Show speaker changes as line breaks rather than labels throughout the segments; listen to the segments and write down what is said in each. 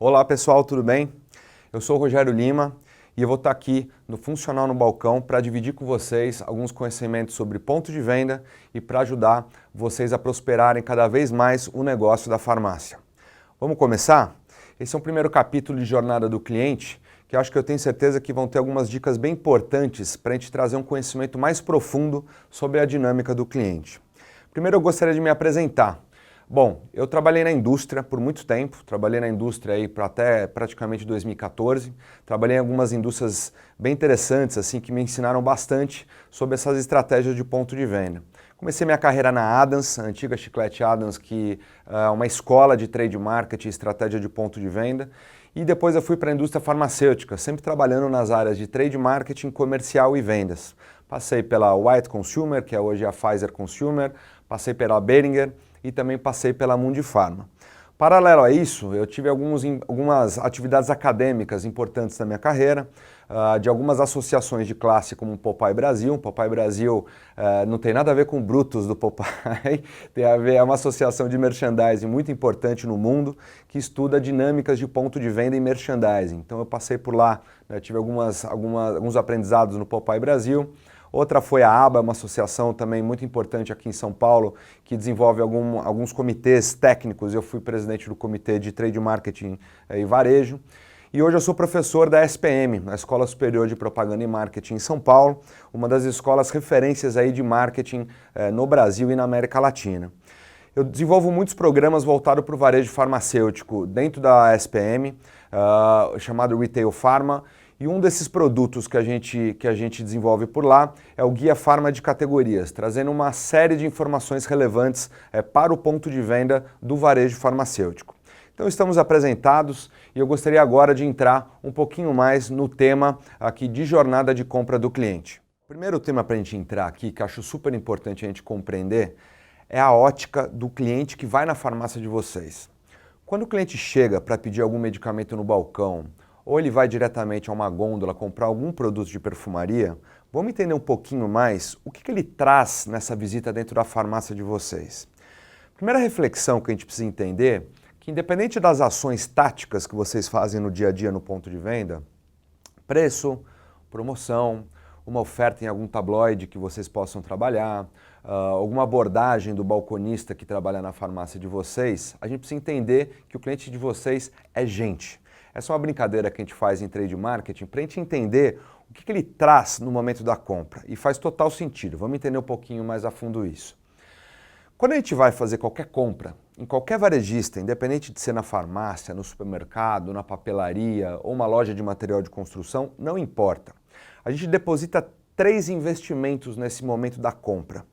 Olá pessoal, tudo bem? Eu sou o Rogério Lima e eu vou estar aqui no Funcional no Balcão para dividir com vocês alguns conhecimentos sobre ponto de venda e para ajudar vocês a prosperarem cada vez mais o negócio da farmácia. Vamos começar? Esse é o primeiro capítulo de Jornada do Cliente, que eu acho que eu tenho certeza que vão ter algumas dicas bem importantes para a gente trazer um conhecimento mais profundo sobre a dinâmica do cliente. Primeiro eu gostaria de me apresentar. Bom, eu trabalhei na indústria por muito tempo, trabalhei na indústria aí para até praticamente 2014, trabalhei em algumas indústrias bem interessantes assim que me ensinaram bastante sobre essas estratégias de ponto de venda. Comecei minha carreira na Adams, a antiga Chiclete Adams, que é uma escola de trade marketing e estratégia de ponto de venda, e depois eu fui para a indústria farmacêutica, sempre trabalhando nas áreas de trade marketing, comercial e vendas. Passei pela White Consumer, que é hoje a Pfizer Consumer, passei pela Boehringer e também passei pela Mundipharma. Paralelo a isso, eu tive algumas atividades acadêmicas importantes na minha carreira, de algumas associações de classe como o Popeye Brasil. O Popeye Brasil não tem nada a ver com o Brutus do Popeye, tem a ver, é uma associação de merchandising muito importante no mundo que estuda dinâmicas de ponto de venda e merchandising. Então eu passei por lá, tive alguns aprendizados no Popeye Brasil. Outra foi a ABA, uma associação também muito importante aqui em São Paulo, que desenvolve alguns comitês técnicos. Eu fui presidente do Comitê de Trade Marketing e Varejo. E hoje eu sou professor da SPM, a Escola Superior de Propaganda e Marketing em São Paulo, uma das escolas referências aí de marketing no Brasil e na América Latina. Eu desenvolvo muitos programas voltados para o varejo farmacêutico dentro da SPM, chamado Retail Pharma. E um desses produtos que a gente desenvolve por lá é o Guia Pharma de Categorias, trazendo uma série de informações relevantes para o ponto de venda do varejo farmacêutico. Então estamos apresentados e eu gostaria agora de entrar um pouquinho mais no tema aqui de jornada de compra do cliente. O primeiro tema para a gente entrar aqui, que acho super importante a gente compreender, é a ótica do cliente que vai na farmácia de vocês. Quando o cliente chega para pedir algum medicamento no balcão, ou ele vai diretamente a uma gôndola comprar algum produto de perfumaria, vamos entender um pouquinho mais o que ele traz nessa visita dentro da farmácia de vocês. Primeira reflexão que a gente precisa entender, que independente das ações táticas que vocês fazem no dia a dia no ponto de venda, preço, promoção, uma oferta em algum tabloide que vocês possam trabalhar, alguma abordagem do balconista que trabalha na farmácia de vocês, a gente precisa entender que o cliente de vocês é gente. Essa é uma brincadeira que a gente faz em trade marketing para a gente entender o que ele traz no momento da compra. E faz total sentido. Vamos entender um pouquinho mais a fundo isso. Quando a gente vai fazer qualquer compra, em qualquer varejista, independente de ser na farmácia, no supermercado, na papelaria ou uma loja de material de construção, não importa. A gente deposita 3 investimentos nesse momento da compra.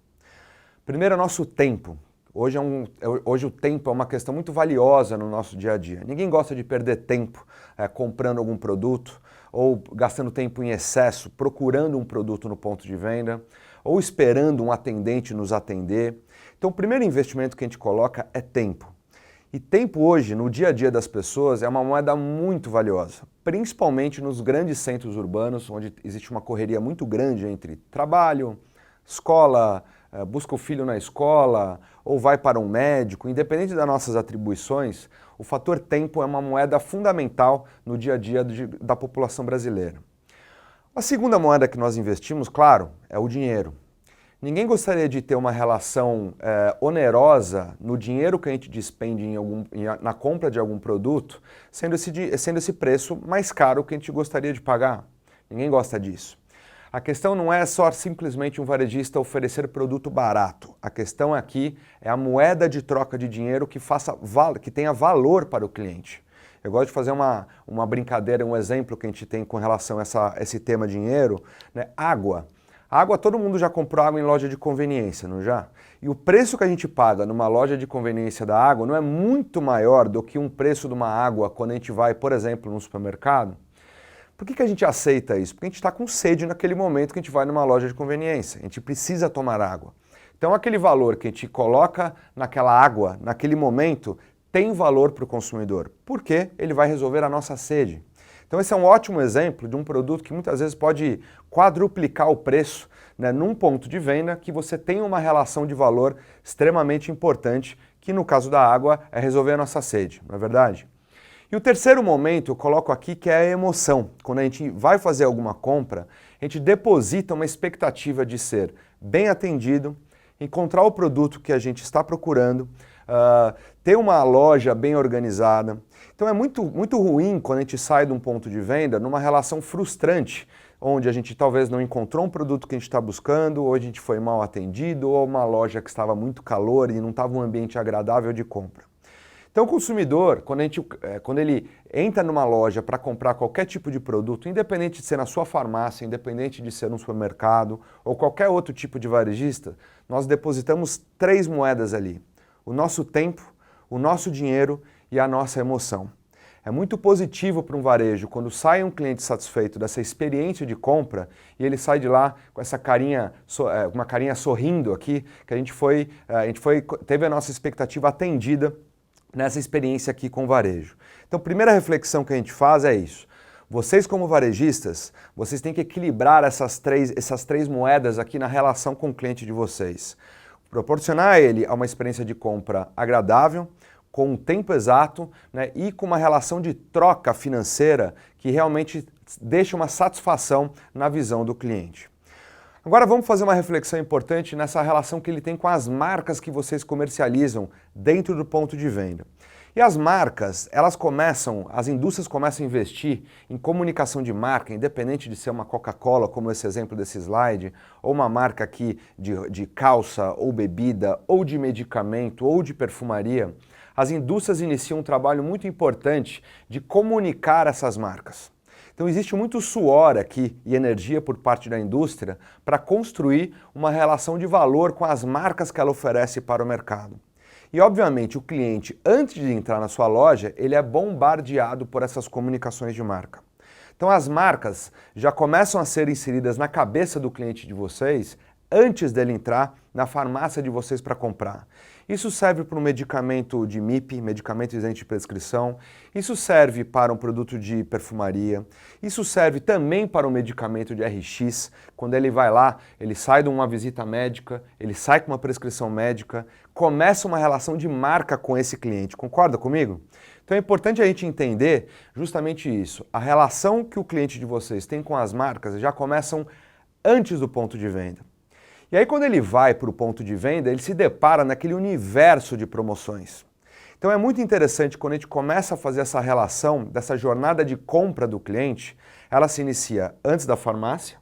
Primeiro é o nosso tempo. Hoje o tempo é uma questão muito valiosa no nosso dia a dia. Ninguém gosta de perder tempo comprando algum produto ou gastando tempo em excesso procurando um produto no ponto de venda ou esperando um atendente nos atender. Então o primeiro investimento que a gente coloca é tempo. E tempo hoje, no dia a dia das pessoas, é uma moeda muito valiosa, principalmente nos grandes centros urbanos, onde existe uma correria muito grande entre trabalho, escola, busca o filho na escola ou vai para um médico, independente das nossas atribuições, o fator tempo é uma moeda fundamental no dia a dia da população brasileira. A segunda moeda que nós investimos, claro, é o dinheiro. Ninguém gostaria de ter uma relação onerosa no dinheiro que a gente despende na compra de algum produto, sendo esse preço mais caro que a gente gostaria de pagar. Ninguém gosta disso. A questão não é só simplesmente um varejista oferecer produto barato. A questão aqui é a moeda de troca de dinheiro que tenha valor para o cliente. Eu gosto de fazer uma brincadeira, um exemplo que a gente tem com relação a esse tema dinheiro, né? Água. Água, todo mundo já comprou água em loja de conveniência, não já? E o preço que a gente paga numa loja de conveniência da água não é muito maior do que um preço de uma água quando a gente vai, por exemplo, no supermercado. Por que a gente aceita isso? Porque a gente está com sede naquele momento que a gente vai numa loja de conveniência. A gente precisa tomar água. Então aquele valor que a gente coloca naquela água, naquele momento, tem valor para o consumidor. Porque ele vai resolver a nossa sede. Então esse é um ótimo exemplo de um produto que muitas vezes pode quadruplicar o preço, né, num ponto de venda que você tem uma relação de valor extremamente importante, que no caso da água é resolver a nossa sede, não é verdade? E o terceiro momento eu coloco aqui que é a emoção. Quando a gente vai fazer alguma compra, a gente deposita uma expectativa de ser bem atendido, encontrar o produto que a gente está procurando, ter uma loja bem organizada. Então é muito ruim quando a gente sai de um ponto de venda numa relação frustrante, onde a gente talvez não encontrou um produto que a gente está buscando, ou a gente foi mal atendido, ou uma loja que estava muito calor e não estava um ambiente agradável de compra. Então o consumidor, quando ele entra numa loja para comprar qualquer tipo de produto, independente de ser na sua farmácia, independente de ser no supermercado ou qualquer outro tipo de varejista, nós depositamos 3 moedas ali: o nosso tempo, o nosso dinheiro e a nossa emoção. É muito positivo para um varejo quando sai um cliente satisfeito dessa experiência de compra e ele sai de lá com essa carinha, uma carinha sorrindo aqui, que a gente teve a nossa expectativa atendida nessa experiência aqui com o varejo. Então, a primeira reflexão que a gente faz é isso. Vocês como varejistas, vocês têm que equilibrar essas três moedas aqui na relação com o cliente de vocês. Proporcionar a ele uma experiência de compra agradável, com um tempo exato, né, e com uma relação de troca financeira que realmente deixa uma satisfação na visão do cliente. Agora vamos fazer uma reflexão importante nessa relação que ele tem com as marcas que vocês comercializam dentro do ponto de venda. E as marcas, as indústrias começam a investir em comunicação de marca, independente de ser uma Coca-Cola, como esse exemplo desse slide, ou uma marca aqui de calça, ou bebida, ou de medicamento, ou de perfumaria. As indústrias iniciam um trabalho muito importante de comunicar essas marcas. Então existe muito suor aqui e energia por parte da indústria para construir uma relação de valor com as marcas que ela oferece para o mercado. E obviamente o cliente, antes de entrar na sua loja, ele é bombardeado por essas comunicações de marca. Então as marcas já começam a ser inseridas na cabeça do cliente de vocês antes dele entrar na farmácia de vocês para comprar. Isso serve para um medicamento de MIP, medicamento isento de prescrição, isso serve para um produto de perfumaria, isso serve também para um medicamento de RX, quando ele vai lá, ele sai de uma visita médica, ele sai com uma prescrição médica, começa uma relação de marca com esse cliente, concorda comigo? Então é importante a gente entender justamente isso, a relação que o cliente de vocês tem com as marcas já começam antes do ponto de venda. E aí quando ele vai para o ponto de venda, ele se depara naquele universo de promoções. Então é muito interessante quando a gente começa a fazer essa relação, dessa jornada de compra do cliente, ela se inicia antes da farmácia.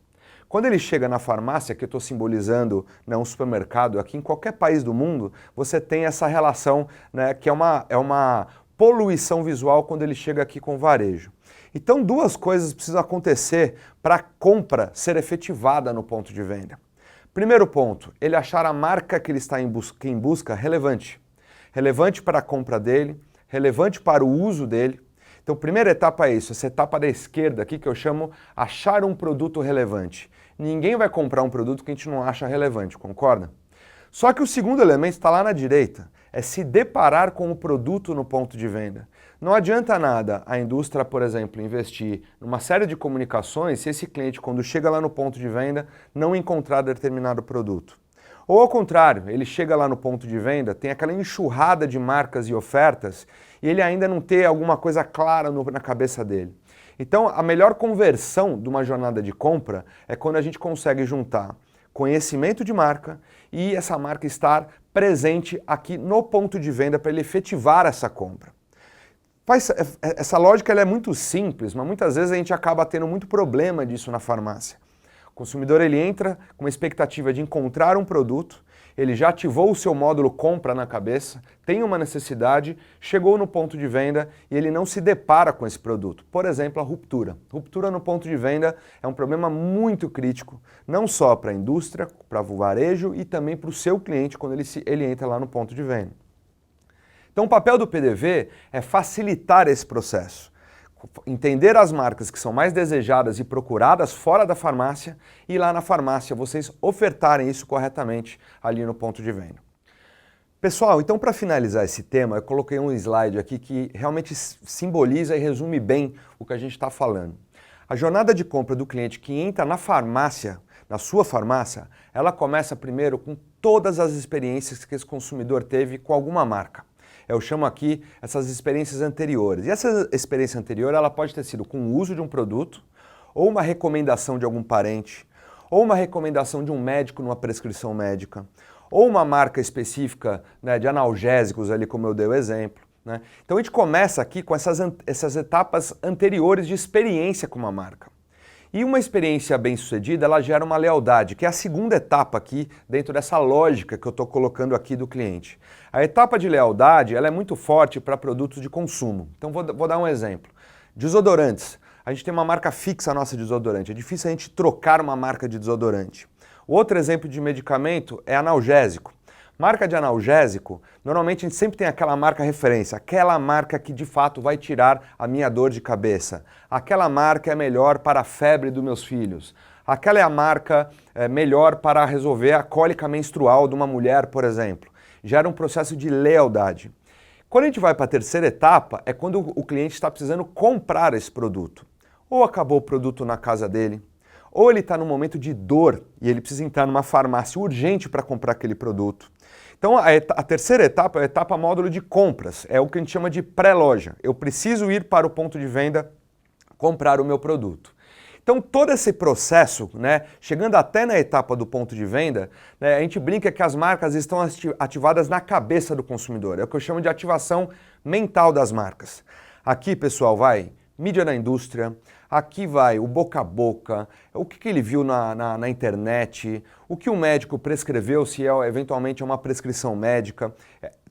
Quando ele chega na farmácia, que eu estou simbolizando um supermercado, aqui em qualquer país do mundo, você tem essa relação, né, que é uma poluição visual quando ele chega aqui com o varejo. Então 2 coisas precisam acontecer para a compra ser efetivada no ponto de venda. Primeiro ponto, ele achar a marca que ele está em busca relevante. Relevante para a compra dele, relevante para o uso dele. Então, primeira etapa é isso, essa etapa da esquerda aqui que eu chamo achar um produto relevante. Ninguém vai comprar um produto que a gente não acha relevante, concorda? Só que o segundo elemento está lá na direita, é se deparar com o produto no ponto de venda. Não adianta nada a indústria, por exemplo, investir numa série de comunicações se esse cliente, quando chega lá no ponto de venda, não encontrar determinado produto. Ou ao contrário, ele chega lá no ponto de venda, tem aquela enxurrada de marcas e ofertas e ele ainda não tem alguma coisa clara na cabeça dele. Então, a melhor conversão de uma jornada de compra é quando a gente consegue juntar conhecimento de marca e essa marca estar presente aqui no ponto de venda para ele efetivar essa compra. Essa lógica ela é muito simples, mas muitas vezes a gente acaba tendo muito problema disso na farmácia. O consumidor ele entra com uma expectativa de encontrar um produto, ele já ativou o seu módulo compra na cabeça, tem uma necessidade, chegou no ponto de venda e ele não se depara com esse produto. Por exemplo, a ruptura. Ruptura no ponto de venda é um problema muito crítico, não só para a indústria, para o varejo e também para o seu cliente quando ele entra lá no ponto de venda. Então o papel do PDV é facilitar esse processo. Entender as marcas que são mais desejadas e procuradas fora da farmácia e lá na farmácia vocês ofertarem isso corretamente ali no ponto de venda. Pessoal, então para finalizar esse tema, eu coloquei um slide aqui que realmente simboliza e resume bem o que a gente está falando. A jornada de compra do cliente que entra na farmácia, na sua farmácia, ela começa primeiro com todas as experiências que esse consumidor teve com alguma marca. Eu chamo aqui essas experiências anteriores. E essa experiência anterior ela pode ter sido com o uso de um produto, ou uma recomendação de algum parente, ou uma recomendação de um médico numa prescrição médica, ou uma marca específica, né, de analgésicos, ali como eu dei o exemplo. Né? Então a gente começa aqui com essas etapas anteriores de experiência com uma marca. E uma experiência bem-sucedida, ela gera uma lealdade, que é a segunda etapa aqui dentro dessa lógica que eu estou colocando aqui do cliente. A etapa de lealdade, ela é muito forte para produtos de consumo. Então vou dar um exemplo. Desodorantes. A gente tem uma marca fixa nossa de desodorante. É difícil a gente trocar uma marca de desodorante. O outro exemplo de medicamento é analgésico. Marca de analgésico, normalmente a gente sempre tem aquela marca referência, aquela marca que de fato vai tirar a minha dor de cabeça. Aquela marca é melhor para a febre dos meus filhos. Aquela é a marca melhor para resolver a cólica menstrual de uma mulher, por exemplo. Gera um processo de lealdade. Quando a gente vai para a terceira etapa, é quando o cliente está precisando comprar esse produto. Ou acabou o produto na casa dele, ou ele está num momento de dor e ele precisa entrar numa farmácia urgente para comprar aquele produto. Então a terceira etapa é a etapa módulo de compras, é o que a gente chama de pré-loja. Eu preciso ir para o ponto de venda comprar o meu produto. Então todo esse processo, né, chegando até na etapa do ponto de venda, né, a gente brinca que as marcas estão ativadas na cabeça do consumidor, é o que eu chamo de ativação mental das marcas. Aqui, pessoal, vai mídia na indústria, aqui vai o boca a boca, o que ele viu na internet, o que o médico prescreveu, se eventualmente é uma prescrição médica.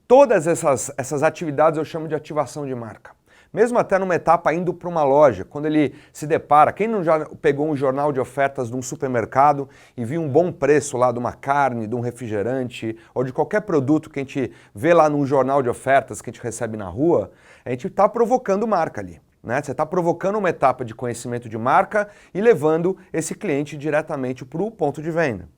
Todas essas atividades eu chamo de ativação de marca. Mesmo até numa etapa indo para uma loja, quando ele se depara, quem não já pegou um jornal de ofertas de um supermercado e viu um bom preço lá de uma carne, de um refrigerante ou de qualquer produto que a gente vê lá num jornal de ofertas que a gente recebe na rua, a gente está provocando marca ali. Né? Você está provocando uma etapa de conhecimento de marca e levando esse cliente diretamente para o ponto de venda.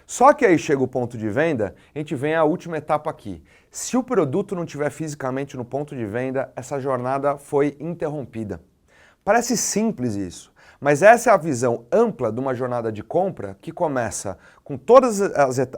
Só que aí chega o ponto de venda, a gente vem à última etapa aqui. Se o produto não estiver fisicamente no ponto de venda, essa jornada foi interrompida. Parece simples isso, mas essa é a visão ampla de uma jornada de compra que começa com todas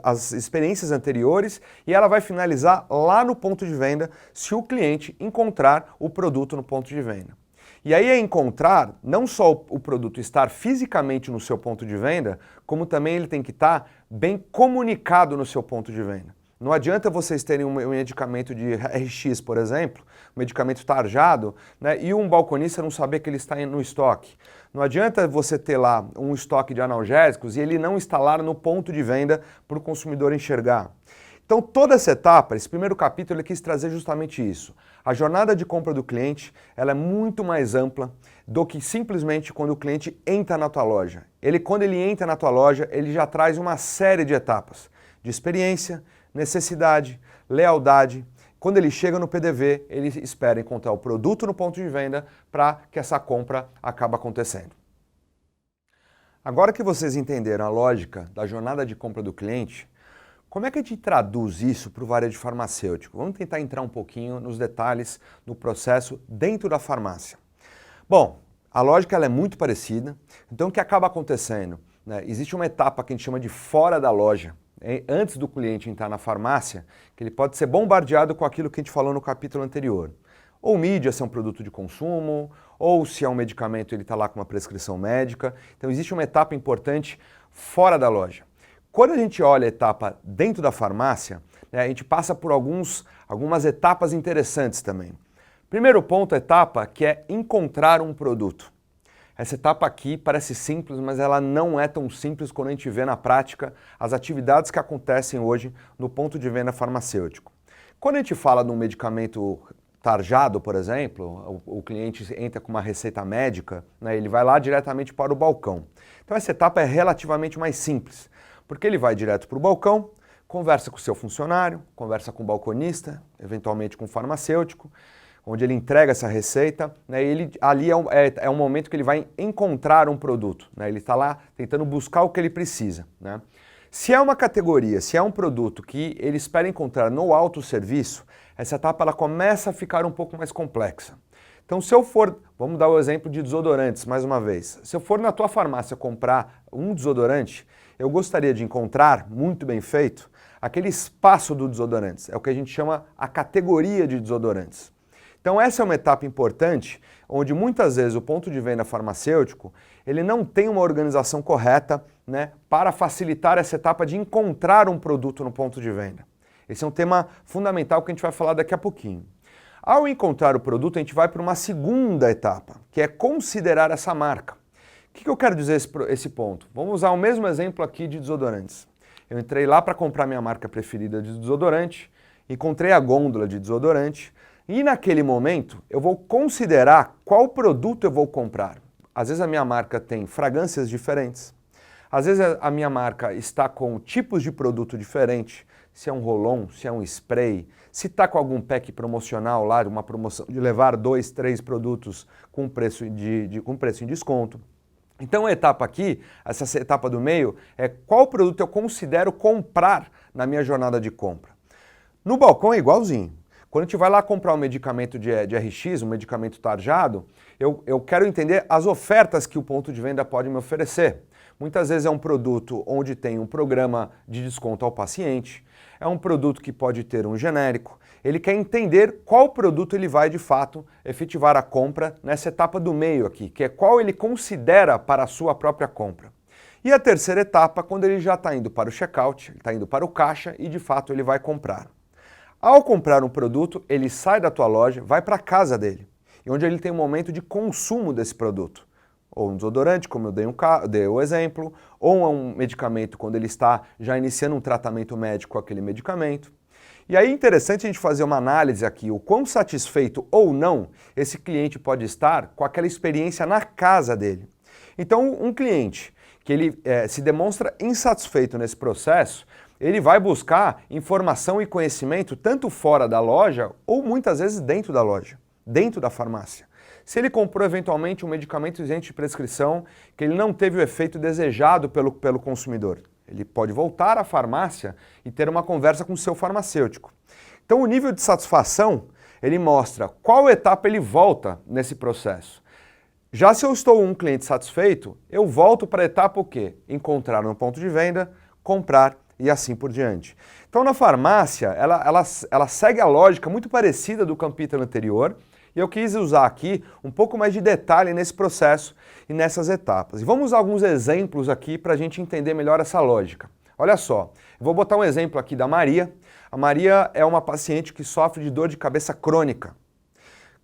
as experiências anteriores e ela vai finalizar lá no ponto de venda se o cliente encontrar o produto no ponto de venda. E aí é encontrar não só o produto estar fisicamente no seu ponto de venda, como também ele tem que estar bem comunicado no seu ponto de venda. Não adianta vocês terem um medicamento de RX, por exemplo, um medicamento tarjado, né, e um balconista não saber que ele está no estoque. Não adianta você ter lá um estoque de analgésicos e ele não instalar no ponto de venda para o consumidor enxergar. Então toda essa etapa, esse primeiro capítulo, ele quis trazer justamente isso. A jornada de compra do cliente, ela é muito mais ampla do que simplesmente quando o cliente entra na tua loja. Quando ele entra na tua loja, ele já traz uma série de etapas de experiência, necessidade, lealdade. Quando ele chega no PDV, ele espera encontrar o produto no ponto de venda para que essa compra acabe acontecendo. Agora que vocês entenderam a lógica da jornada de compra do cliente, como é que a gente traduz isso para o varejo farmacêutico? Vamos tentar entrar um pouquinho nos detalhes do processo dentro da farmácia. Bom, a lógica ela é muito parecida, então o que acaba acontecendo? Né? Existe uma etapa que a gente chama de fora da loja, antes do cliente entrar na farmácia, que ele pode ser bombardeado com aquilo que a gente falou no capítulo anterior. Ou mídia, se é um produto de consumo, ou se é um medicamento, ele está lá com uma prescrição médica. Então existe uma etapa importante fora da loja. Quando a gente olha a etapa dentro da farmácia, né, a gente passa por algumas etapas interessantes também. Primeiro ponto, etapa, que é encontrar um produto. Essa etapa aqui parece simples, mas ela não é tão simples quando a gente vê na prática as atividades que acontecem hoje no ponto de venda farmacêutico. Quando a gente fala de um medicamento tarjado, por exemplo, o cliente entra com uma receita médica, né, ele vai lá diretamente para o balcão. Então essa etapa é relativamente mais simples, porque ele vai direto para o balcão, conversa com o seu funcionário, conversa com o balconista, eventualmente com o farmacêutico, onde ele entrega essa receita, né, ali é um momento que ele vai encontrar um produto, né, ele está lá tentando buscar o que ele precisa. Né. Se é uma categoria, se é um produto que ele espera encontrar no autosserviço, essa etapa ela começa a ficar um pouco mais complexa. Então se eu for, vamos dar o exemplo de desodorantes mais uma vez, se eu for na tua farmácia comprar um desodorante, eu gostaria de encontrar, muito bem feito, aquele espaço do desodorantes, é o que a gente chama a categoria de desodorantes. Então essa é uma etapa importante, onde muitas vezes o ponto de venda farmacêutico, ele não tem uma organização correta, né, para facilitar essa etapa de encontrar um produto no ponto de venda. Esse é um tema fundamental que a gente vai falar daqui a pouquinho. Ao encontrar o produto, a gente vai para uma segunda etapa, que é considerar essa marca. O que eu quero dizer esse ponto? Vamos usar o mesmo exemplo aqui de desodorantes. Eu entrei lá para comprar minha marca preferida de desodorante, encontrei a gôndola de desodorante e naquele momento eu vou considerar qual produto eu vou comprar. Às vezes a minha marca tem fragrâncias diferentes, às vezes a minha marca está com tipos de produto diferentes, se é um roll-on, se é um spray, se está com algum pack promocional lá, uma promoção de levar 2, 3 produtos com preço em desconto. Então a etapa aqui, essa etapa do meio, é qual produto eu considero comprar na minha jornada de compra. No balcão é igualzinho. Quando a gente vai lá comprar um medicamento de RX, um medicamento tarjado, eu quero entender as ofertas que o ponto de venda pode me oferecer. Muitas vezes é um produto onde tem um programa de desconto ao paciente, é um produto que pode ter um genérico. Ele quer entender qual produto ele vai de fato efetivar a compra nessa etapa do meio aqui, que é qual ele considera para a sua própria compra. E a terceira etapa, quando ele já está indo para o checkout, ele está indo para o caixa e de fato ele vai comprar. Ao comprar um produto, ele sai da tua loja, vai para a casa dele, onde ele tem um momento de consumo desse produto. Ou um desodorante, como eu dei o exemplo, ou um medicamento quando ele está já iniciando um tratamento médico com aquele medicamento. E aí é interessante a gente fazer uma análise aqui, o quão satisfeito ou não esse cliente pode estar com aquela experiência na casa dele. Então um cliente que ele se demonstra insatisfeito nesse processo, ele vai buscar informação e conhecimento tanto fora da loja ou muitas vezes dentro da loja, dentro da farmácia. Se ele comprou eventualmente um medicamento isento de prescrição que ele não teve o efeito desejado pelo consumidor, ele pode voltar à farmácia e ter uma conversa com o seu farmacêutico. Então o nível de satisfação, ele mostra qual etapa ele volta nesse processo. Já se eu estou um cliente satisfeito, eu volto para a etapa o quê? Encontrar no ponto de venda, comprar e assim por diante. Então na farmácia, ela segue a lógica muito parecida do capítulo anterior, e eu quis usar aqui um pouco mais de detalhe nesse processo e nessas etapas. E vamos usar alguns exemplos aqui para a gente entender melhor essa lógica. Olha só, eu vou botar um exemplo aqui da Maria. A Maria é uma paciente que sofre de dor de cabeça crônica.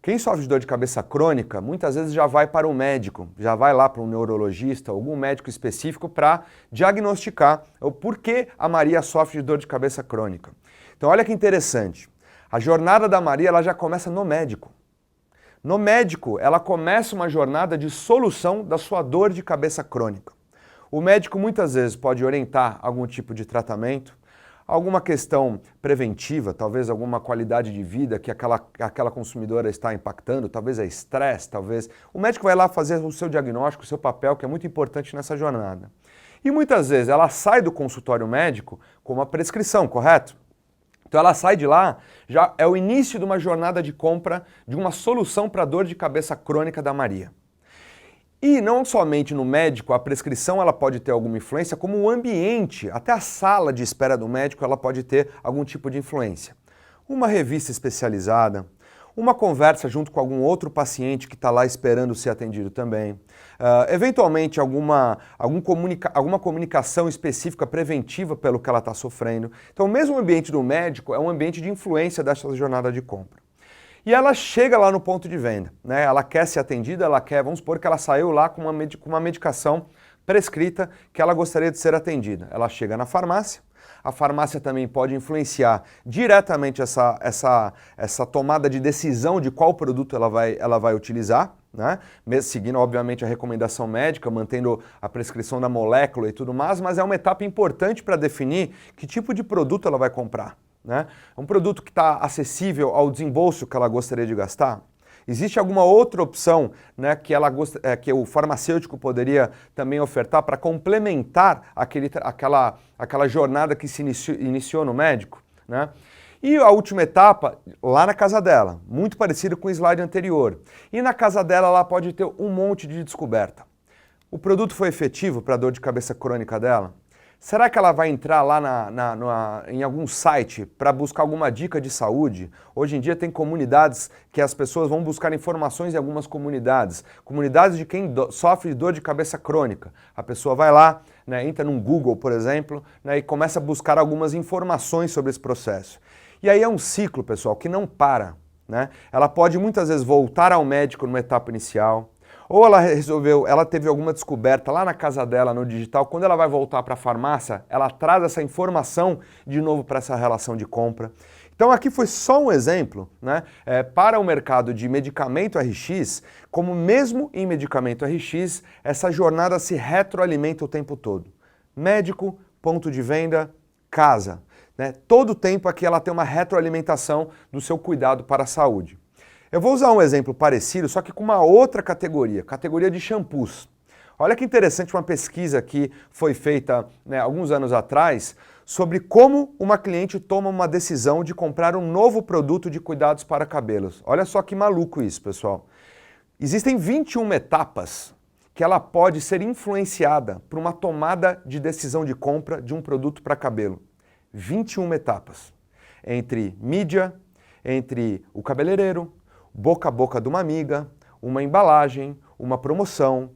Quem sofre de dor de cabeça crônica, muitas vezes já vai para um médico, já vai lá para um neurologista, algum médico específico para diagnosticar o porquê a Maria sofre de dor de cabeça crônica. Então olha que interessante, a jornada da Maria ela já começa no médico. No médico, ela começa uma jornada de solução da sua dor de cabeça crônica. O médico muitas vezes pode orientar algum tipo de tratamento, alguma questão preventiva, talvez alguma qualidade de vida que aquela consumidora está impactando, talvez é estresse, talvez... O médico vai lá fazer o seu diagnóstico, o seu papel, que é muito importante nessa jornada. E muitas vezes ela sai do consultório médico com uma prescrição, correto? Então ela sai de lá, já é o início de uma jornada de compra de uma solução para a dor de cabeça crônica da Maria. E não somente no médico, a prescrição ela pode ter alguma influência, como o ambiente, até a sala de espera do médico ela pode ter algum tipo de influência. Uma revista especializada, uma conversa junto com algum outro paciente que está lá esperando ser atendido também, eventualmente alguma comunicação específica preventiva pelo que ela está sofrendo. Então, mesmo o ambiente do médico é um ambiente de influência dessa jornada de compra. E ela chega lá no ponto de venda, né? Ela quer ser atendida, vamos supor que ela saiu lá com uma medicação prescrita que ela gostaria de ser atendida. Ela chega na farmácia, a farmácia também pode influenciar diretamente essa tomada de decisão de qual produto ela vai utilizar, né? Mesmo seguindo, obviamente, a recomendação médica, mantendo a prescrição da molécula e tudo mais, mas é uma etapa importante para definir que tipo de produto ela vai comprar, né? É um produto que está acessível ao desembolso que ela gostaria de gastar? Existe alguma outra opção, né, que o farmacêutico poderia também ofertar para complementar aquela jornada que se iniciou no médico, né? E a última etapa, lá na casa dela, muito parecido com o slide anterior. E na casa dela ela pode ter um monte de descoberta. O produto foi efetivo para a dor de cabeça crônica dela? Será que ela vai entrar lá em algum site para buscar alguma dica de saúde? Hoje em dia tem comunidades que as pessoas vão buscar informações em algumas comunidades. Comunidades de quem sofre de dor de cabeça crônica. A pessoa vai lá, né, entra no Google, por exemplo, né, e começa a buscar algumas informações sobre esse processo. E aí é um ciclo, pessoal, que não para, né? Ela pode muitas vezes voltar ao médico numa etapa inicial, ou ela teve alguma descoberta lá na casa dela, no digital, quando ela vai voltar para a farmácia, ela traz essa informação de novo para essa relação de compra. Então aqui foi só um exemplo, né, para o mercado de medicamento RX, como mesmo em medicamento RX, essa jornada se retroalimenta o tempo todo. Médico, ponto de venda, casa. Né? Todo o tempo aqui ela tem uma retroalimentação do seu cuidado para a saúde. Eu vou usar um exemplo parecido, só que com uma outra categoria, categoria de shampoos. Olha que interessante uma pesquisa que foi feita, né, alguns anos atrás sobre como uma cliente toma uma decisão de comprar um novo produto de cuidados para cabelos. Olha só que maluco isso, pessoal. Existem 21 etapas que ela pode ser influenciada por uma tomada de decisão de compra de um produto para cabelo. 21 etapas. Entre mídia, entre o cabeleireiro, boca a boca de uma amiga, uma embalagem, uma promoção.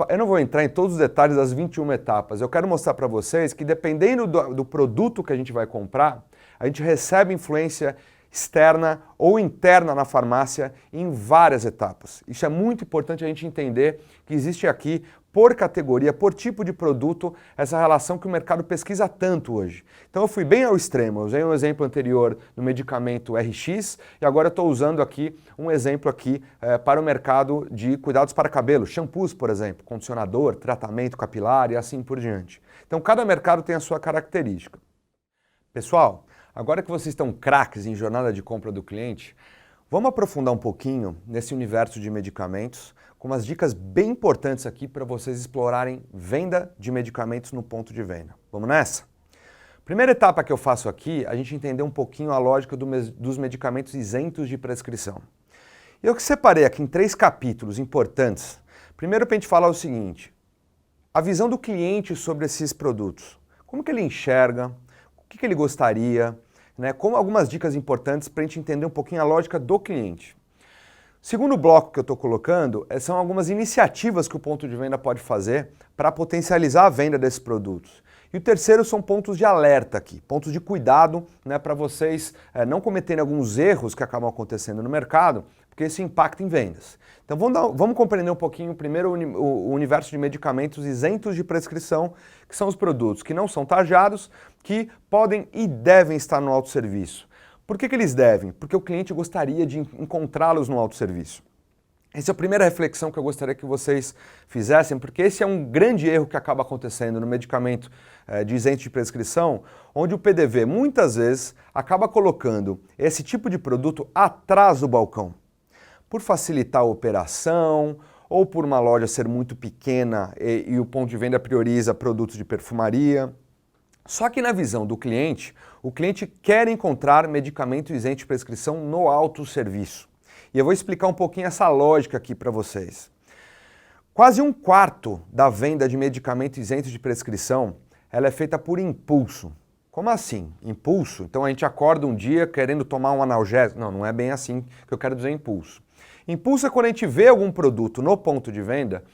Eu não vou entrar em todos os detalhes das 21 etapas. Eu quero mostrar para vocês que dependendo do produto que a gente vai comprar, a gente recebe influência externa ou interna na farmácia em várias etapas. Isso é muito importante a gente entender que existe aqui, por categoria, por tipo de produto, essa relação que o mercado pesquisa tanto hoje. Então eu fui bem ao extremo, eu usei um exemplo anterior no medicamento RX e agora eu estou usando aqui um exemplo aqui para o mercado de cuidados para cabelo, shampoos, por exemplo, condicionador, tratamento capilar e assim por diante. Então cada mercado tem a sua característica. Pessoal, agora que vocês estão craques em jornada de compra do cliente, vamos aprofundar um pouquinho nesse universo de medicamentos, com umas dicas bem importantes aqui para vocês explorarem venda de medicamentos no ponto de venda. Vamos nessa? Primeira etapa que eu faço aqui, a gente entender um pouquinho a lógica dos medicamentos isentos de prescrição. Eu que separei aqui em 3 capítulos importantes. Primeiro para a gente falar o seguinte, a visão do cliente sobre esses produtos. Como que ele enxerga, o que ele gostaria, né? Como algumas dicas importantes para a gente entender um pouquinho a lógica do cliente. Segundo bloco que eu estou colocando são algumas iniciativas que o ponto de venda pode fazer para potencializar a venda desses produtos. E o terceiro são pontos de alerta aqui, pontos de cuidado, né, para vocês não cometerem alguns erros que acabam acontecendo no mercado, porque isso impacta em vendas. Então vamos compreender um pouquinho primeiro o universo de medicamentos isentos de prescrição, que são os produtos que não são tarjados, que podem e devem estar no autosserviço. Por que eles devem? Porque o cliente gostaria de encontrá-los no autosserviço. Essa é a primeira reflexão que eu gostaria que vocês fizessem, porque esse é um grande erro que acaba acontecendo no medicamento de isento de prescrição, onde o PDV muitas vezes acaba colocando esse tipo de produto atrás do balcão, por facilitar a operação, ou por uma loja ser muito pequena e o ponto de venda prioriza produtos de perfumaria. Só que na visão do cliente, o cliente quer encontrar medicamento isento de prescrição no autosserviço. E eu vou explicar um pouquinho essa lógica aqui para vocês. Quase 1/4 da venda de medicamento isento de prescrição, ela é feita por impulso. Como assim? Impulso? Então a gente acorda um dia querendo tomar um analgésico. Não, não é bem assim que eu quero dizer impulso. Impulso é quando a gente vê algum produto no ponto de venda,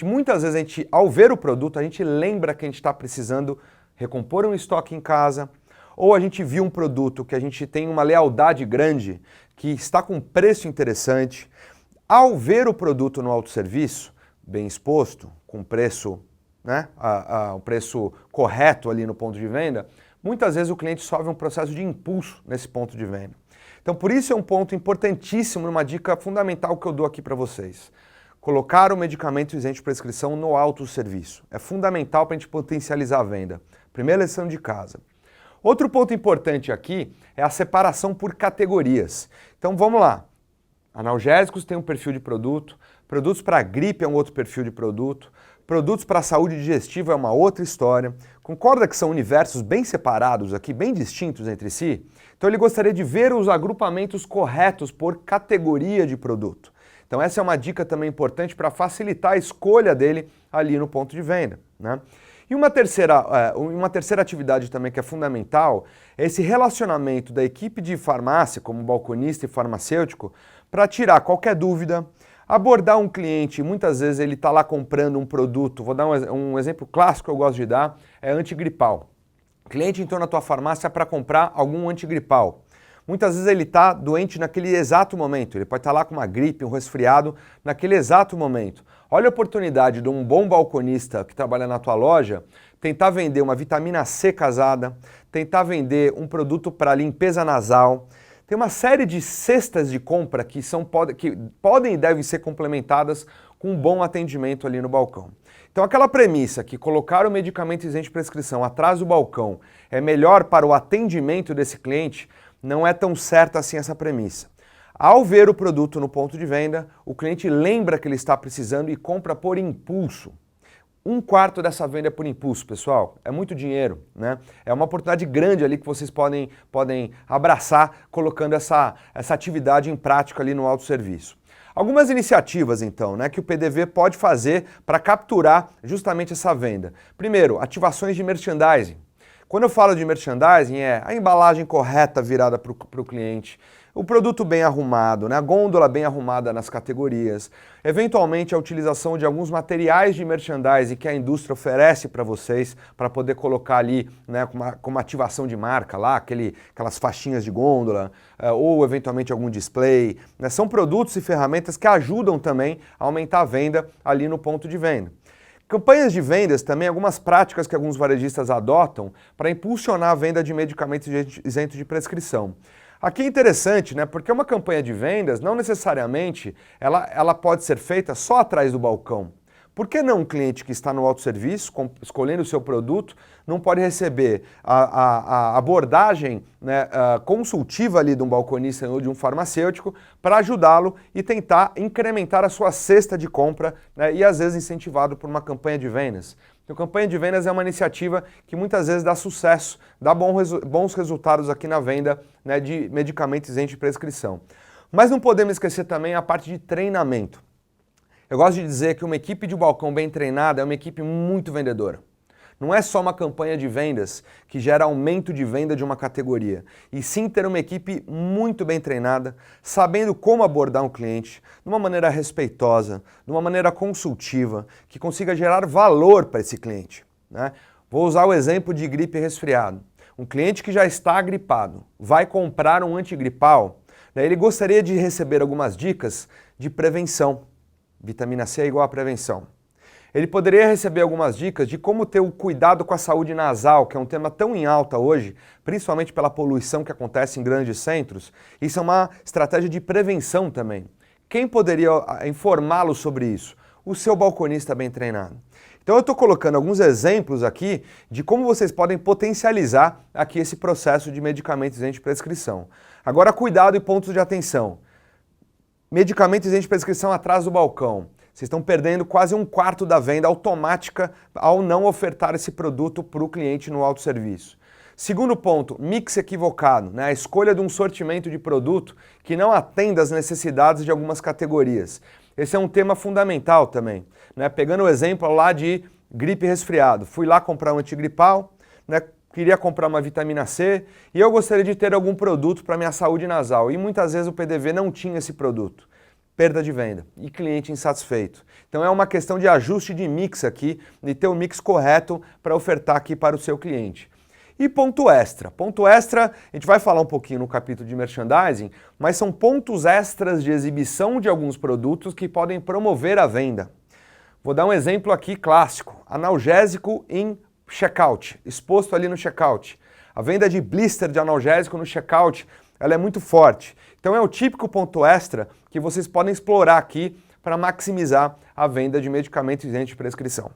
muitas vezes, ao ver o produto, a gente lembra que a gente está precisando recompor um estoque em casa, ou a gente viu um produto que a gente tem uma lealdade grande, que está com preço interessante. Ao ver o produto no autosserviço, bem exposto, com preço, né, o preço correto ali no ponto de venda, muitas vezes o cliente sofre um processo de impulso nesse ponto de venda. Então por isso é um ponto importantíssimo, uma dica fundamental que eu dou aqui para vocês. Colocar o medicamento isento de prescrição no autosserviço. É fundamental para a gente potencializar a venda. Primeira lição de casa. Outro ponto importante aqui é a separação por categorias. Então vamos lá. Analgésicos tem um perfil de produto, produtos para gripe é um outro perfil de produto, produtos para saúde digestiva é uma outra história. Concorda que são universos bem separados aqui, bem distintos entre si? Então ele gostaria de ver os agrupamentos corretos por categoria de produto. Então essa é uma dica também importante para facilitar a escolha dele ali no ponto de venda, né? E uma terceira atividade também que é fundamental é esse relacionamento da equipe de farmácia, como balconista e farmacêutico, para tirar qualquer dúvida, abordar um cliente, muitas vezes ele está lá comprando um produto, vou dar um exemplo clássico que eu gosto de dar, é antigripal. O cliente entrou na tua farmácia para comprar algum antigripal. Muitas vezes ele está doente naquele exato momento, ele pode estar lá com uma gripe, um resfriado, naquele exato momento. Olha a oportunidade de um bom balconista que trabalha na tua loja tentar vender uma vitamina C casada, tentar vender um produto para limpeza nasal. Tem uma série de cestas de compra que podem e devem ser complementadas com um bom atendimento ali no balcão. Então aquela premissa que colocar o medicamento isento de prescrição atrás do balcão é melhor para o atendimento desse cliente, não é tão certa assim essa premissa. Ao ver o produto no ponto de venda, o cliente lembra que ele está precisando e compra por impulso. 1/4 dessa venda é por impulso, pessoal. É muito dinheiro, né? É uma oportunidade grande ali que vocês podem abraçar colocando essa atividade em prática ali no autosserviço. Algumas iniciativas, então, né, que o PDV pode fazer para capturar justamente essa venda. Primeiro, ativações de merchandising. Quando eu falo de merchandising, é a embalagem correta virada para o cliente, o produto bem arrumado, né? A gôndola bem arrumada nas categorias, eventualmente a utilização de alguns materiais de merchandising que a indústria oferece para vocês, para poder colocar ali, né, com uma ativação de marca lá, aquelas faixinhas de gôndola, ou eventualmente algum display, né? São produtos e ferramentas que ajudam também a aumentar a venda ali no ponto de venda. Campanhas de vendas também, algumas práticas que alguns varejistas adotam para impulsionar a venda de medicamentos isentos de prescrição. Aqui é interessante, né? Porque uma campanha de vendas, não necessariamente, ela pode ser feita só atrás do balcão. Por que não um cliente que está no autosserviço, escolhendo o seu produto, não pode receber a abordagem, né, consultiva ali de um balconista ou de um farmacêutico para ajudá-lo e tentar incrementar a sua cesta de compra, né, e às vezes incentivado por uma campanha de vendas. Então, campanha de vendas é uma iniciativa que muitas vezes dá sucesso, dá bons resultados aqui na venda, né, de medicamentos isentos de prescrição. Mas não podemos esquecer também a parte de treinamento. Eu gosto de dizer que uma equipe de balcão bem treinada é uma equipe muito vendedora. Não é só uma campanha de vendas que gera aumento de venda de uma categoria, e sim ter uma equipe muito bem treinada, sabendo como abordar um cliente, de uma maneira respeitosa, de uma maneira consultiva, que consiga gerar valor para esse cliente, né? Vou usar o exemplo de gripe e resfriado. Um cliente que já está gripado vai comprar um antigripal, né, ele gostaria de receber algumas dicas de prevenção. Vitamina C é igual a prevenção. Ele poderia receber algumas dicas de como ter o cuidado com a saúde nasal, que é um tema tão em alta hoje, principalmente pela poluição que acontece em grandes centros. Isso é uma estratégia de prevenção também. Quem poderia informá-lo sobre isso? O seu balconista bem treinado. Então eu estou colocando alguns exemplos aqui de como vocês podem potencializar aqui esse processo de medicamentos isentos de prescrição. Agora, cuidado e pontos de atenção. Medicamentos isentos de prescrição atrás do balcão. Vocês estão perdendo quase 1/4 da venda automática ao não ofertar esse produto para o cliente no autosserviço. Segundo ponto, mix equivocado, né? A escolha de um sortimento de produto que não atenda às necessidades de algumas categorias. Esse é um tema fundamental também, né? Pegando o exemplo lá de gripe e resfriado. Fui lá comprar um antigripal, né? Queria comprar uma vitamina C e eu gostaria de ter algum produto para minha saúde nasal. E muitas vezes o PDV não tinha esse produto. Perda de venda e cliente insatisfeito. Então é uma questão de ajuste de mix aqui, de ter o mix correto para ofertar aqui para o seu cliente. E ponto extra. Ponto extra, a gente vai falar um pouquinho no capítulo de merchandising, mas são pontos extras de exibição de alguns produtos que podem promover a venda. Vou dar um exemplo aqui clássico. Analgésico em checkout, exposto ali no checkout. A venda de blister de analgésico no checkout, ela é muito forte. Então é o típico ponto extra que vocês podem explorar aqui para maximizar a venda de medicamentos isentos de prescrição.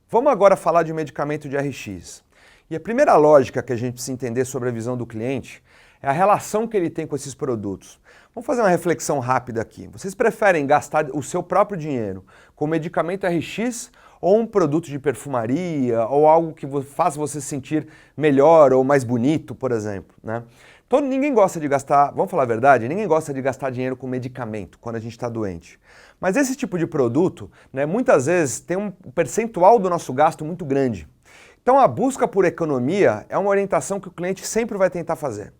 Vamos agora falar de medicamento de RX. E a primeira lógica que a gente precisa entender sobre a visão do cliente é a relação que ele tem com esses produtos. Vamos fazer uma reflexão rápida aqui. Vocês preferem gastar o seu próprio dinheiro com medicamento RX ou um produto de perfumaria ou algo que faça você se sentir melhor ou mais bonito, por exemplo, né? Ninguém gosta de gastar, vamos falar a verdade, ninguém gosta de gastar dinheiro com medicamento quando a gente está doente. Mas esse tipo de produto, né, muitas vezes tem um percentual do nosso gasto muito grande. Então a busca por economia é uma orientação que o cliente sempre vai tentar fazer.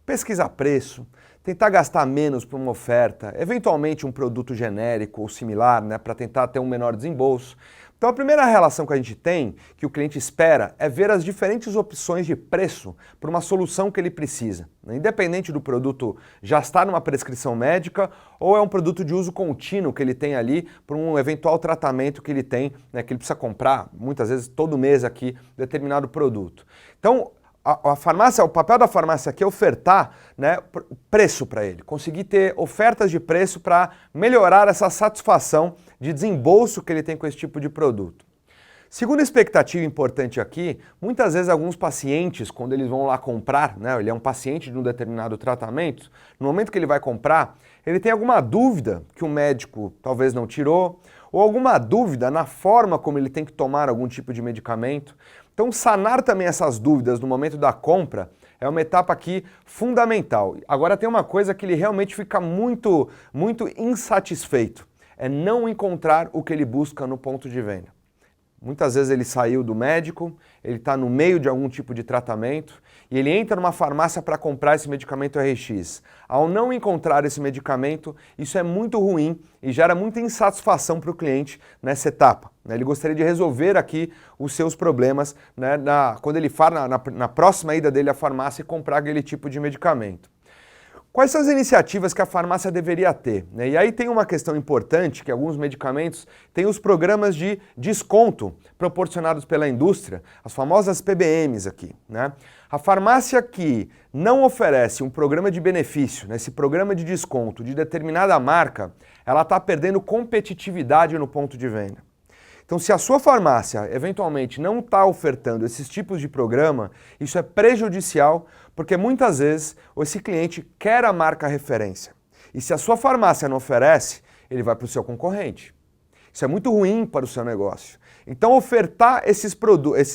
Pesquisar preço, tentar gastar menos por uma oferta, eventualmente um produto genérico ou similar, né, para tentar ter um menor desembolso. Então a primeira relação que a gente tem, que o cliente espera, é ver as diferentes opções de preço para uma solução que ele precisa, né? Independente do produto já estar numa prescrição médica ou é um produto de uso contínuo que ele tem ali para um eventual tratamento que ele tem, né, que ele precisa comprar, muitas vezes todo mês aqui, determinado produto. Então, a farmácia, o papel da farmácia aqui é ofertar, né, preço para ele, conseguir ter ofertas de preço para melhorar essa satisfação de desembolso que ele tem com esse tipo de produto. Segunda expectativa importante aqui, muitas vezes alguns pacientes, quando eles vão lá comprar, né, ele é um paciente de um determinado tratamento, no momento que ele vai comprar, ele tem alguma dúvida que o médico talvez não tirou, ou alguma dúvida na forma como ele tem que tomar algum tipo de medicamento. Então, sanar também essas dúvidas no momento da compra é uma etapa aqui fundamental. Agora tem uma coisa que ele realmente fica muito insatisfeito, é não encontrar o que ele busca no ponto de venda. Muitas vezes ele saiu do médico, ele está no meio de algum tipo de tratamento e ele entra numa farmácia para comprar esse medicamento RX. Ao não encontrar esse medicamento, isso é muito ruim e gera muita insatisfação para o cliente nessa etapa, né? Ele gostaria de resolver aqui os seus problemas, né, quando ele for na próxima ida dele à farmácia e comprar aquele tipo de medicamento. Quais são as iniciativas que a farmácia deveria ter, né? E aí tem uma questão importante, que alguns medicamentos têm os programas de desconto proporcionados pela indústria, as famosas PBMs aqui, né? A farmácia que não oferece um programa de benefício, né, esse programa de desconto de determinada marca, ela está perdendo competitividade no ponto de venda. Então, se a sua farmácia, eventualmente, não está ofertando esses tipos de programa, isso é prejudicial, porque muitas vezes esse cliente quer a marca referência. E se a sua farmácia não oferece, ele vai para o seu concorrente. Isso é muito ruim para o seu negócio. Então, ofertar esses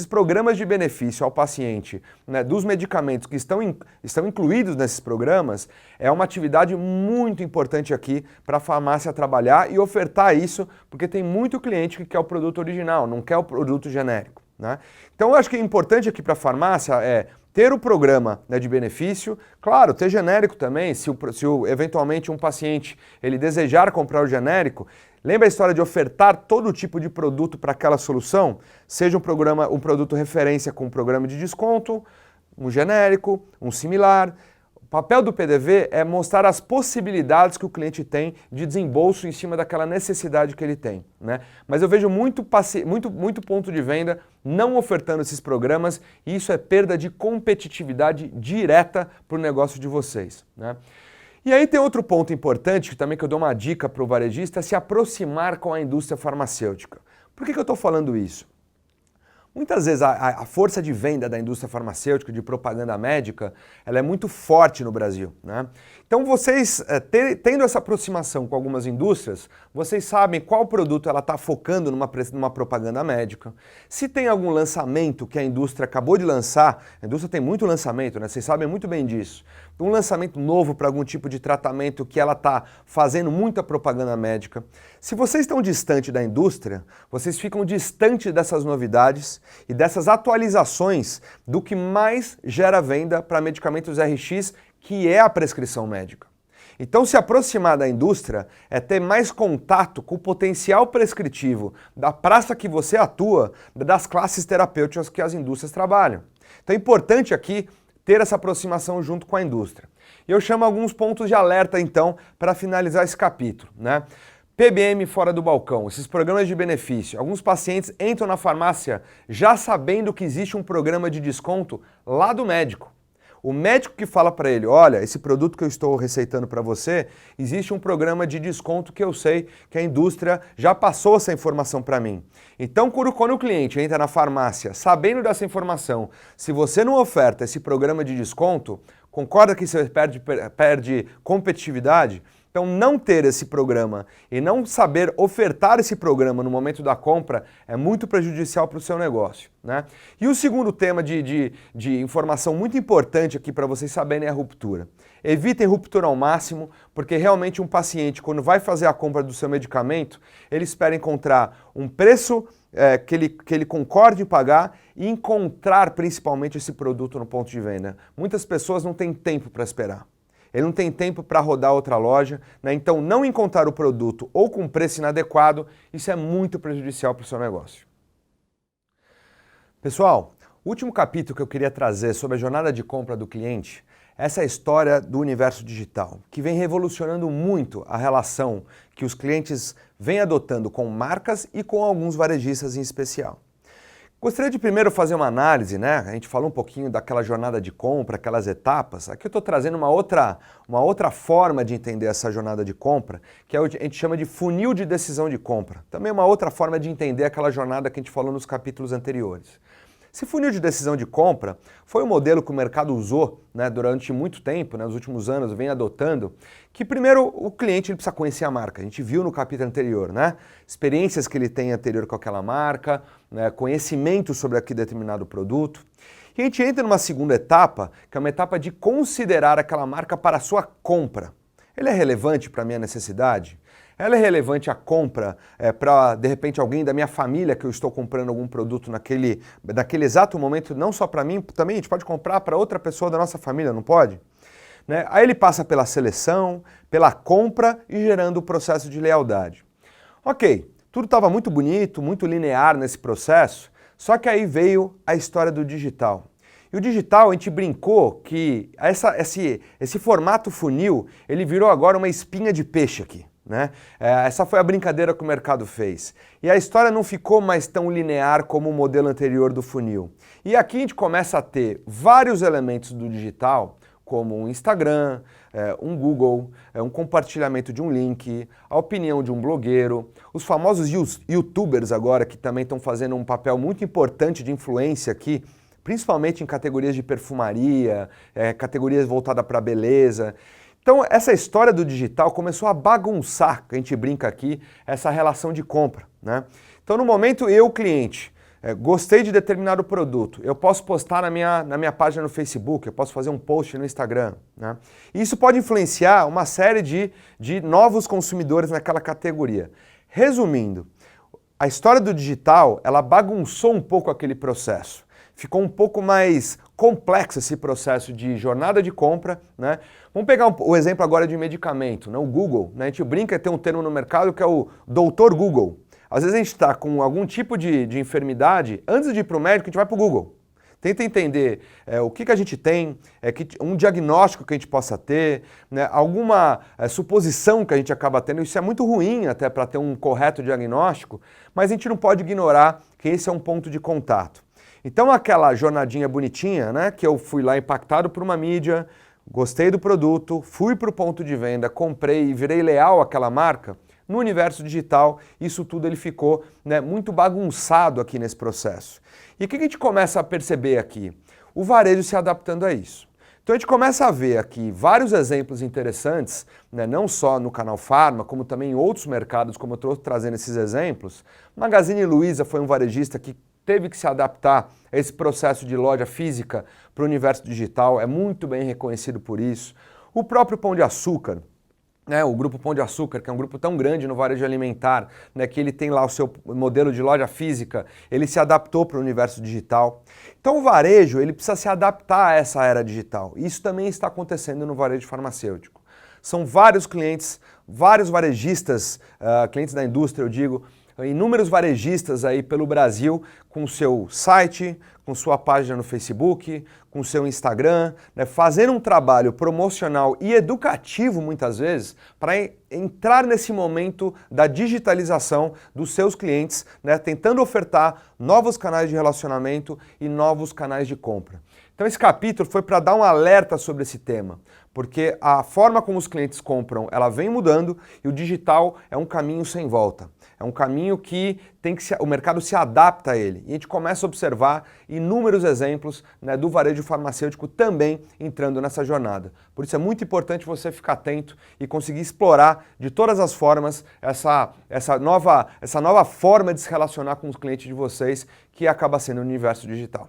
programas de benefício ao paciente, né, dos medicamentos que estão incluídos nesses programas, é uma atividade muito importante aqui para a farmácia trabalhar e ofertar isso, porque tem muito cliente que quer o produto original, não quer o produto genérico, né? Então, eu acho que o importante aqui para a farmácia é ter o programa, né, de benefício, claro, ter genérico também, se eventualmente um paciente ele desejar comprar o genérico, lembra a história de ofertar todo tipo de produto para aquela solução? Seja um produto referência com um programa de desconto, um genérico, um similar. O papel do PDV é mostrar as possibilidades que o cliente tem de desembolso em cima daquela necessidade que ele tem, né? Mas eu vejo muito ponto de venda não ofertando esses programas e isso é perda de competitividade direta para o negócio de vocês, né? E aí tem outro ponto importante, que também que eu dou uma dica para o varejista, é se aproximar com a indústria farmacêutica. Por que eu estou falando isso? Muitas vezes a força de venda da indústria farmacêutica, de propaganda médica, ela é muito forte no Brasil, né? Então vocês, tendo essa aproximação com algumas indústrias, vocês sabem qual produto ela está focando numa propaganda médica. Se tem algum lançamento que a indústria acabou de lançar, a indústria tem muito lançamento, né? Vocês sabem muito bem disso. Um lançamento novo para algum tipo de tratamento que ela está fazendo muita propaganda médica. Se vocês estão distante da indústria, vocês ficam distante dessas novidades e dessas atualizações do que mais gera venda para medicamentos RX, que é a prescrição médica. Então, se aproximar da indústria é ter mais contato com o potencial prescritivo da praça que você atua, das classes terapêuticas que as indústrias trabalham. Então é importante aqui ter essa aproximação junto com a indústria. E eu chamo alguns pontos de alerta, então, para finalizar esse capítulo, né? PBM fora do balcão, esses programas de benefício. Alguns pacientes entram na farmácia já sabendo que existe um programa de desconto lá do médico. O médico que fala para ele, olha, esse produto que eu estou receitando para você, existe um programa de desconto que eu sei que a indústria já passou essa informação para mim. Então, quando o cliente entra na farmácia sabendo dessa informação, se você não oferta esse programa de desconto, concorda que você perde competitividade? Então, não ter esse programa e não saber ofertar esse programa no momento da compra é muito prejudicial para o seu negócio, né? E o segundo tema de informação muito importante aqui para vocês saberem é a ruptura. Evitem ruptura ao máximo, porque realmente um paciente, quando vai fazer a compra do seu medicamento, ele espera encontrar um preço que ele concorde em pagar e encontrar principalmente esse produto no ponto de venda. Muitas pessoas não têm tempo para esperar. Ele não tem tempo para rodar outra loja, né? Então não encontrar o produto ou com preço inadequado, isso é muito prejudicial para o seu negócio. Pessoal, o último capítulo que eu queria trazer sobre a jornada de compra do cliente, essa é a história do universo digital, que vem revolucionando muito a relação que os clientes vêm adotando com marcas e com alguns varejistas em especial. Gostaria de primeiro fazer uma análise, né? A gente falou um pouquinho daquela jornada de compra, aquelas etapas. Aqui eu estou trazendo uma outra forma de entender essa jornada de compra, que a gente chama de funil de decisão de compra. Também uma outra forma de entender aquela jornada que a gente falou nos capítulos anteriores. Esse funil de decisão de compra foi um modelo que o mercado usou, né, durante muito tempo, né, nos últimos anos, vem adotando, que primeiro o cliente ele precisa conhecer a marca. A gente viu no capítulo anterior, né? Experiências que ele tem anterior com aquela marca, né, conhecimento sobre aquele determinado produto. E a gente entra numa segunda etapa, que é uma etapa de considerar aquela marca para a sua compra. Ele é relevante para a minha necessidade? Ela é relevante a compra para, de repente, alguém da minha família que eu estou comprando algum produto naquele exato momento, não só para mim, também a gente pode comprar para outra pessoa da nossa família, não pode? Né? Aí ele passa pela seleção, pela compra e gerando o processo de lealdade. Ok, tudo estava muito bonito, muito linear nesse processo, só que aí veio a história do digital. E o digital, a gente brincou que esse formato funil, ele virou agora uma espinha de peixe aqui. Né? Essa foi a brincadeira que o mercado fez. E a história não ficou mais tão linear como o modelo anterior do funil. E aqui a gente começa a ter vários elementos do digital, como um Instagram, um Google, um compartilhamento de um link, a opinião de um blogueiro, os famosos YouTubers agora que também estão fazendo um papel muito importante de influência aqui, principalmente em categorias de perfumaria, categorias voltadas para beleza. Então, essa história do digital começou a bagunçar, que a gente brinca aqui, essa relação de compra, né? Então, no momento, eu, cliente, gostei de determinado produto, eu posso postar na minha página no Facebook, eu posso fazer um post no Instagram, né? E isso pode influenciar uma série de novos consumidores naquela categoria. Resumindo, a história do digital, ela bagunçou um pouco aquele processo. Ficou um pouco mais complexo esse processo de jornada de compra, né? Vamos pegar o exemplo agora de medicamento, né? O Google, né? A gente brinca, tem um termo no mercado que é o Doutor Google. Às vezes a gente está com algum tipo de enfermidade, antes de ir para o médico, a gente vai para o Google. Tenta entender o que a gente tem, um diagnóstico que a gente possa ter, né? Alguma suposição que a gente acaba tendo. Isso é muito ruim até para ter um correto diagnóstico, mas a gente não pode ignorar que esse é um ponto de contato. Então aquela jornadinha bonitinha, né, que eu fui lá impactado por uma mídia, gostei do produto, fui para o ponto de venda, comprei e virei leal àquela marca, no universo digital isso tudo ele ficou, né, muito bagunçado aqui nesse processo. E o que a gente começa a perceber aqui? O varejo se adaptando a isso. Então a gente começa a ver aqui vários exemplos interessantes, né, não só no canal Pharma, como também em outros mercados, como eu estou trazendo esses exemplos. Magazine Luiza foi um varejista que teve que se adaptar a esse processo de loja física para o universo digital, é muito bem reconhecido por isso. O próprio Pão de Açúcar, né, o grupo Pão de Açúcar, que é um grupo tão grande no varejo alimentar, né, que ele tem lá o seu modelo de loja física, ele se adaptou para o universo digital. Então o varejo ele precisa se adaptar a essa era digital. Isso também está acontecendo no varejo farmacêutico. São vários clientes, vários varejistas, clientes da indústria, eu digo, inúmeros varejistas aí pelo Brasil com seu site, com sua página no Facebook, com seu Instagram, né, fazendo um trabalho promocional e educativo muitas vezes para entrar nesse momento da digitalização dos seus clientes, né, tentando ofertar novos canais de relacionamento e novos canais de compra. Então esse capítulo foi para dar um alerta sobre esse tema, porque a forma como os clientes compram, ela vem mudando e o digital é um caminho sem volta. É um caminho que o mercado se adapta a ele. E a gente começa a observar inúmeros exemplos, né, do varejo farmacêutico também entrando nessa jornada. Por isso é muito importante você ficar atento e conseguir explorar de todas as formas essa nova forma de se relacionar com os clientes de vocês, que acaba sendo o universo digital.